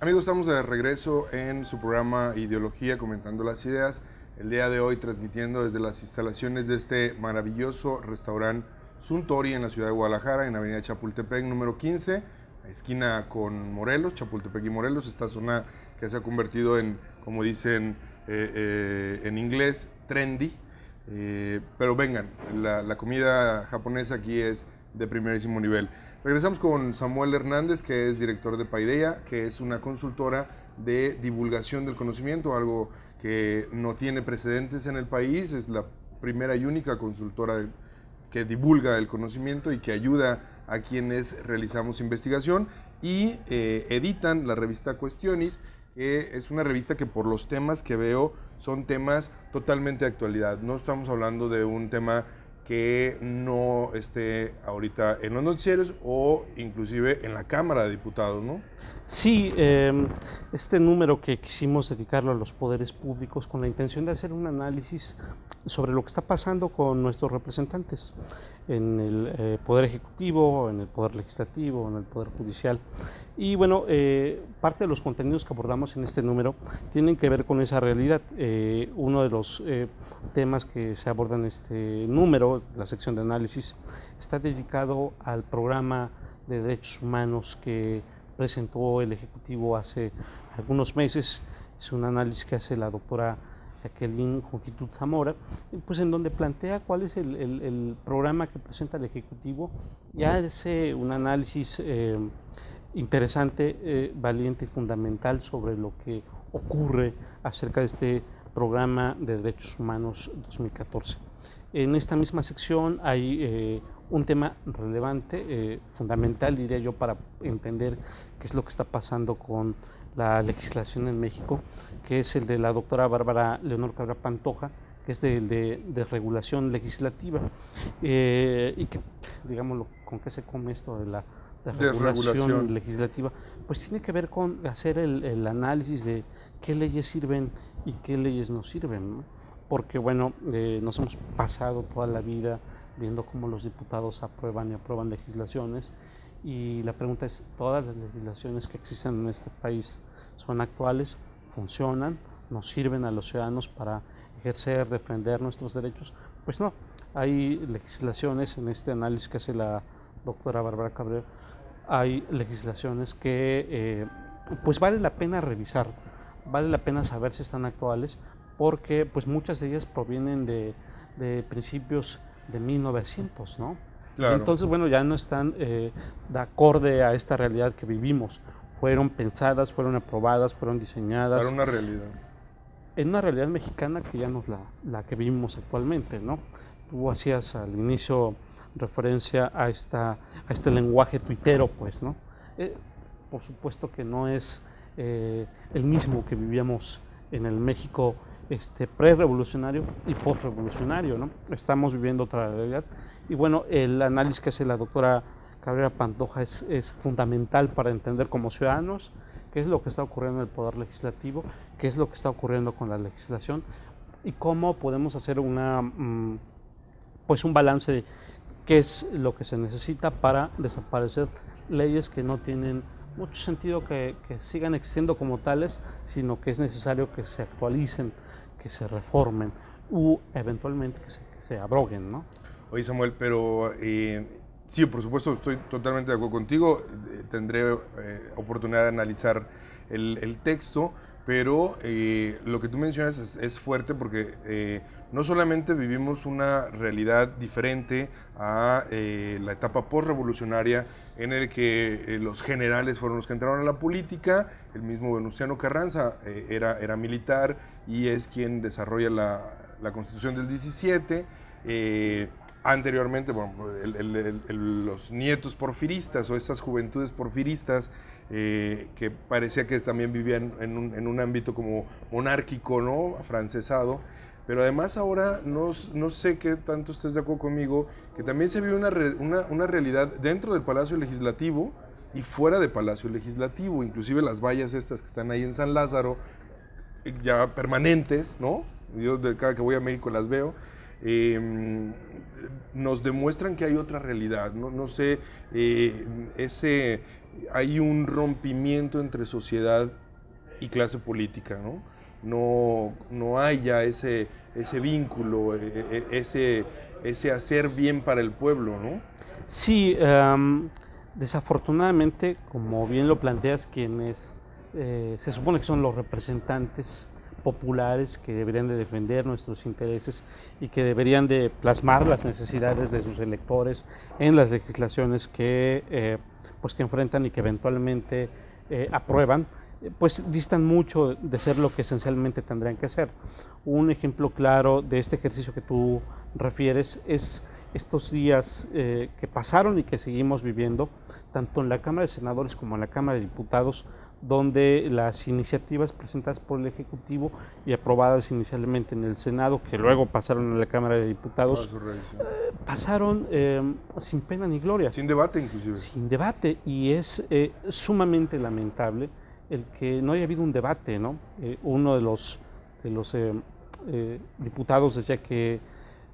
Amigos, estamos de regreso en su programa Ideología, comentando las ideas. El día de hoy transmitiendo desde las instalaciones de este maravilloso restaurante Suntory en la ciudad de Guadalajara, en Avenida Chapultepec número 15, esquina con Morelos, Chapultepec y Morelos, esta zona que se ha convertido en, como dicen en inglés, trendy. Pero vengan, la comida japonesa aquí es de primerísimo nivel. Regresamos con Samuel Hernández, que es director de Paideia, que es una consultora de divulgación del conocimiento, algo que no tiene precedentes en el país. Es la primera y única consultora que divulga el conocimiento y que ayuda a quienes realizamos investigación, y editan la revista Cuestionis, que es una revista que, por los temas que veo, son temas totalmente de actualidad. No estamos hablando de un tema que no esté ahorita en los noticieros o inclusive en la Cámara de Diputados, ¿no? Sí, este número que quisimos dedicarlo a los poderes públicos con la intención de hacer un análisis sobre lo que está pasando con nuestros representantes en el Poder Ejecutivo, en el Poder Legislativo, en el Poder Judicial. Y bueno, parte de los contenidos que abordamos en este número tienen que ver con esa realidad. Uno de los temas que se abordan en este número, la sección de análisis, está dedicado al programa de derechos humanos que presentó el Ejecutivo hace algunos meses. Es un análisis que hace la doctora Jacqueline Jongitud Zamora, pues en donde plantea cuál es el programa que presenta el Ejecutivo. Ya hace un análisis interesante, valiente y fundamental sobre lo que ocurre acerca de este programa de derechos humanos 2014. En esta misma sección hay un tema relevante, fundamental, diría yo, para entender qué es lo que está pasando con la legislación en México, que es el de la doctora Bárbara Leonor Cabrera Pantoja, que es el de regulación legislativa, y que, digámoslo, ¿con qué se come esto de la regulación legislativa? Pues tiene que ver con hacer el análisis de qué leyes sirven y qué leyes no sirven, ¿no? Porque bueno, nos hemos pasado toda la vida viendo cómo los diputados aprueban y aprueban legislaciones, y la pregunta es, ¿todas las legislaciones que existen en este país son actuales, funcionan, nos sirven a los ciudadanos para ejercer, defender nuestros derechos? Pues no, hay legislaciones, en este análisis que hace la doctora Bárbara Cabrera, hay legislaciones que pues vale la pena revisar, vale la pena saber si están actuales, porque pues muchas de ellas provienen de principios de 1900, ¿no? Claro. Entonces, bueno, ya no están de acorde a esta realidad que vivimos. Fueron pensadas, fueron aprobadas, fueron diseñadas. Para una realidad. En una realidad mexicana que ya no es la que vivimos actualmente, ¿no? Tú hacías al inicio referencia a este lenguaje tuitero, pues, ¿no? Por supuesto que no es el mismo que vivíamos en el México pre-revolucionario y post-revolucionario, ¿no? Estamos viviendo otra realidad, y bueno, el análisis que hace la doctora Cabrera Pantoja es fundamental para entender como ciudadanos qué es lo que está ocurriendo en el Poder Legislativo, qué es lo que está ocurriendo con la legislación, y cómo podemos hacer pues un balance de qué es lo que se necesita para desaparecer leyes que no tienen mucho sentido que sigan existiendo como tales, sino que es necesario que se actualicen, que se reformen u eventualmente que se abroguen, ¿no? Oye, Samuel, pero sí, por supuesto, estoy totalmente de acuerdo contigo. Tendré oportunidad de analizar el texto, pero lo que tú mencionas es fuerte, porque no solamente vivimos una realidad diferente a la etapa postrevolucionaria, en el que los generales fueron los que entraron a la política. El mismo Venustiano Carranza era militar y es quien desarrolla la Constitución del 17. Anteriormente, bueno, los nietos porfiristas o estas juventudes porfiristas que parecía que también vivían en un ámbito como monárquico, ¿no? Afrancesado. Pero además ahora no sé qué tanto estés de acuerdo conmigo, que también se vive una realidad dentro del Palacio Legislativo y fuera de Palacio Legislativo, inclusive las vallas estas que están ahí en San Lázaro, ya permanentes, ¿no? Yo cada que voy a México las veo. Nos demuestran que hay otra realidad, no sé, ese hay un rompimiento entre sociedad y clase política, ¿no? No hay ya ese vínculo, ese hacer bien para el pueblo, ¿no? Sí, desafortunadamente, como bien lo planteas, quienes se supone que son los representantes populares que deberían de defender nuestros intereses y que deberían de plasmar las necesidades de sus electores en las legislaciones pues que enfrentan y que eventualmente aprueban, pues distan mucho de ser lo que esencialmente tendrían que ser. Un ejemplo claro de este ejercicio que tú refieres es estos días que pasaron y que seguimos viviendo, tanto en la Cámara de Senadores como en la Cámara de Diputados, donde las iniciativas presentadas por el Ejecutivo y aprobadas inicialmente en el Senado, que luego pasaron a la Cámara de Diputados, pasaron sin pena ni gloria. Sin debate, inclusive. Sin debate, y es sumamente lamentable el que no haya habido un debate, ¿no? Uno de los diputados decía que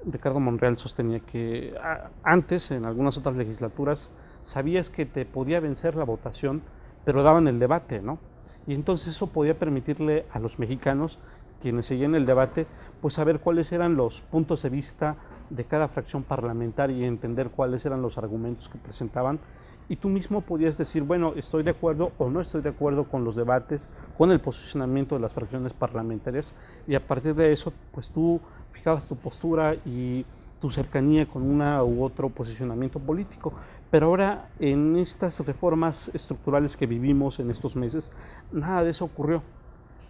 Ricardo Monreal sostenía que antes, en algunas otras legislaturas, sabías que te podía vencer la votación, pero daban el debate, ¿no? Y entonces eso podía permitirle a los mexicanos, quienes seguían el debate, pues saber cuáles eran los puntos de vista de cada fracción parlamentaria y entender cuáles eran los argumentos que presentaban. Y tú mismo podías decir, bueno, estoy de acuerdo o no estoy de acuerdo con los debates, con el posicionamiento de las fracciones parlamentarias, y a partir de eso, pues tú fijabas tu postura y tu cercanía con una u otro posicionamiento político. Pero ahora, en estas reformas estructurales que vivimos en estos meses, nada de eso ocurrió.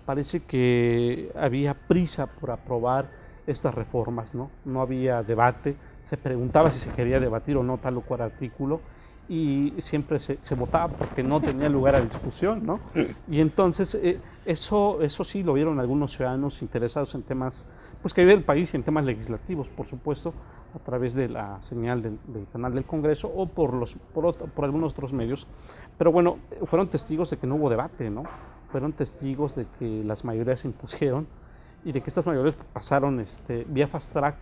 Parece que había prisa por aprobar estas reformas, ¿no? No había debate, se preguntaba si se quería debatir o no tal o cual artículo, y siempre se votaba porque no tenía lugar a discusión, ¿no? Y entonces eso sí lo vieron algunos ciudadanos interesados en temas, pues que vive el país, en temas legislativos, por supuesto, a través de la señal del canal del Congreso o por algunos otros medios. Pero bueno, fueron testigos de que no hubo debate, ¿no? Fueron testigos de que las mayorías se impusieron y de que estas mayorías pasaron vía fast track,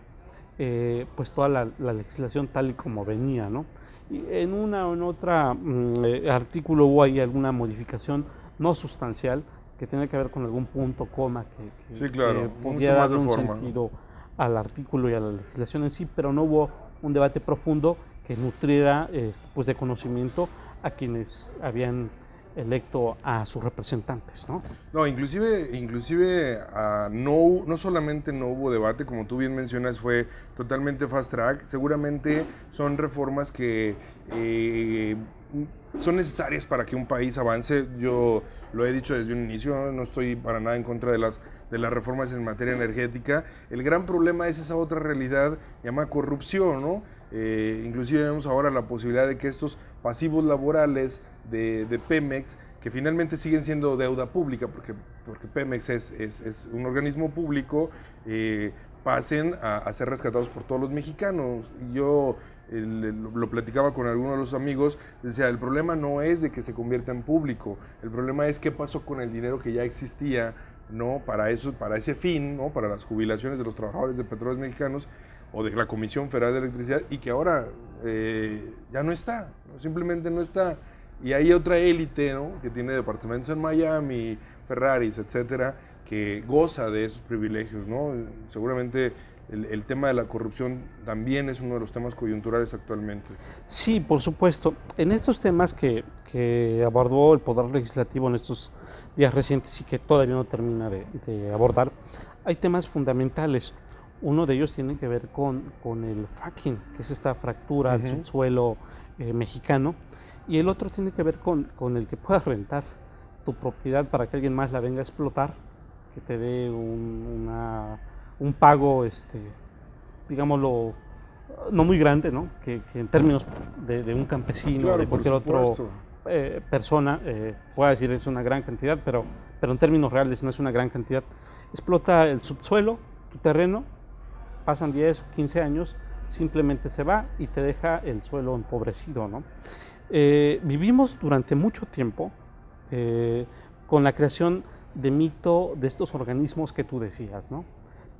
pues toda la legislación tal y como venía, ¿no? Y en una o en otra artículo hubo ahí alguna modificación no sustancial que tenía que ver con algún punto, coma, sí, claro, que podía darle un sentido al artículo y a la legislación en sí, pero no hubo un debate profundo que nutriera pues de conocimiento a quienes habían electo a sus representantes, ¿no? No, inclusive no solamente no hubo debate, como tú bien mencionas, fue totalmente fast track. Seguramente son reformas que son necesarias para que un país avance. Yo lo he dicho desde un inicio, no estoy para nada en contra de las reformas en materia energética. El gran problema es esa otra realidad llamada corrupción, ¿no? Inclusive vemos ahora la posibilidad de que estos pasivos laborales de Pemex, que finalmente siguen siendo deuda pública, porque Pemex es un organismo público, pasen a ser rescatados por todos los mexicanos. Yo lo platicaba con algunos de los amigos, decía, el problema no es de que se convierta en público, el problema es qué pasó con el dinero que ya existía, ¿no? Para ese fin, ¿no? Para las jubilaciones de los trabajadores de Petróleos Mexicanos o de la Comisión Federal de Electricidad, y que ahora ya no está, ¿no? Simplemente no está. Y hay otra élite, ¿no? Que tiene departamentos en Miami, Ferraris, etcétera, que goza de esos privilegios, ¿no? Seguramente el tema de la corrupción también es uno de los temas coyunturales actualmente. Sí, por supuesto. En estos temas que abordó el Poder Legislativo en estos días recientes y que todavía no termina de abordar, hay temas fundamentales. Uno de ellos tiene que ver con el fracking, que es esta fractura del subsuelo mexicano, y el otro tiene que ver con el que puedas rentar tu propiedad para que alguien más la venga a explotar, que te dé un pago, digámoslo, no muy grande, ¿no? Que en términos de un campesino, claro, de cualquier otra persona, pueda decir es una gran cantidad, pero en términos reales no es una gran cantidad. Explota el subsuelo, tu terreno, pasan 10 o 15 años, simplemente se va y te deja el suelo empobrecido, ¿no? Vivimos durante mucho tiempo con la creación de mito de estos organismos que tú decías, ¿no?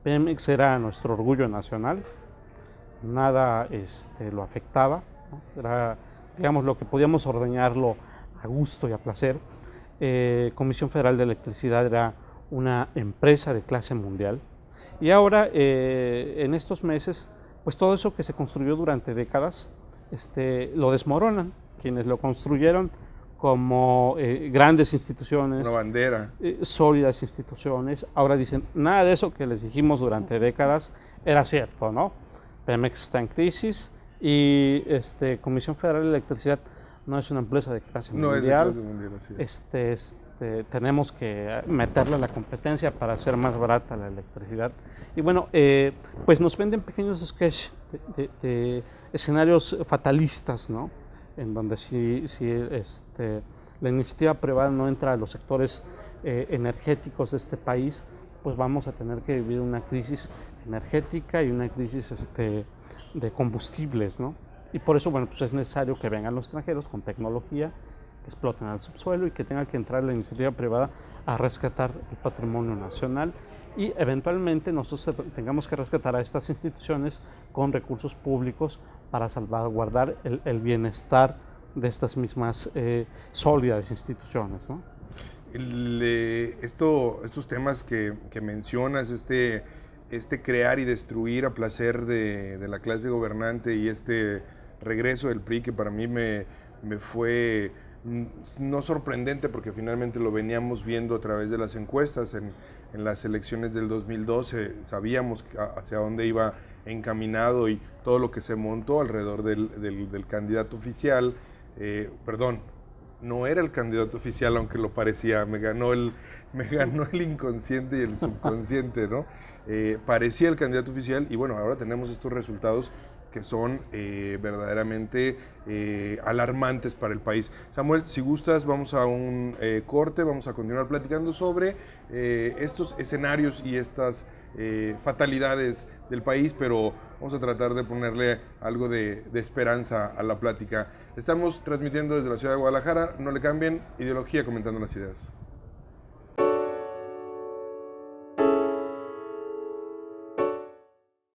Pemex era nuestro orgullo nacional, nada lo afectaba, ¿no? Era, digamos, lo que podíamos ordeñarlo a gusto y a placer. Comisión Federal de Electricidad era una empresa de clase mundial y ahora en estos meses pues todo eso que se construyó durante décadas lo desmoronan. Quienes lo construyeron como grandes instituciones, una bandera, sólidas instituciones, ahora dicen nada de eso que les dijimos durante décadas era cierto, ¿no? Pemex está en crisis y Comisión Federal de Electricidad no es una empresa de clase mundial. Es de clase mundial, así es. Tenemos que meterle la competencia para hacer más barata la electricidad. Y bueno, pues nos venden pequeños sketches de escenarios fatalistas, ¿no? En donde si la iniciativa privada no entra a los sectores energéticos de este país, pues vamos a tener que vivir una crisis energética y una crisis de combustibles, ¿no? Y por eso, bueno, pues es necesario que vengan los extranjeros con tecnología, que exploten al subsuelo y que tenga que entrar la iniciativa privada a rescatar el patrimonio nacional y eventualmente nosotros tengamos que rescatar a estas instituciones con recursos públicos para salvaguardar el bienestar de estas mismas sólidas instituciones, ¿no? Estos temas que mencionas, crear y destruir a placer de la clase gobernante y regreso del PRI que para mí me fue no sorprendente porque finalmente lo veníamos viendo a través de las encuestas en las elecciones del 2012, sabíamos hacia dónde iba encaminado y todo lo que se montó alrededor del candidato oficial, perdón, no era el candidato oficial aunque lo parecía, me ganó el inconsciente y el subconsciente, ¿no? Parecía el candidato oficial y bueno, ahora tenemos estos resultados que son verdaderamente alarmantes para el país. Samuel, si gustas, vamos a un corte, vamos a continuar platicando sobre estos escenarios y estas fatalidades del país, pero vamos a tratar de ponerle algo de esperanza a la plática. Estamos transmitiendo desde la ciudad de Guadalajara, no le cambien, Ideología comentando las ideas.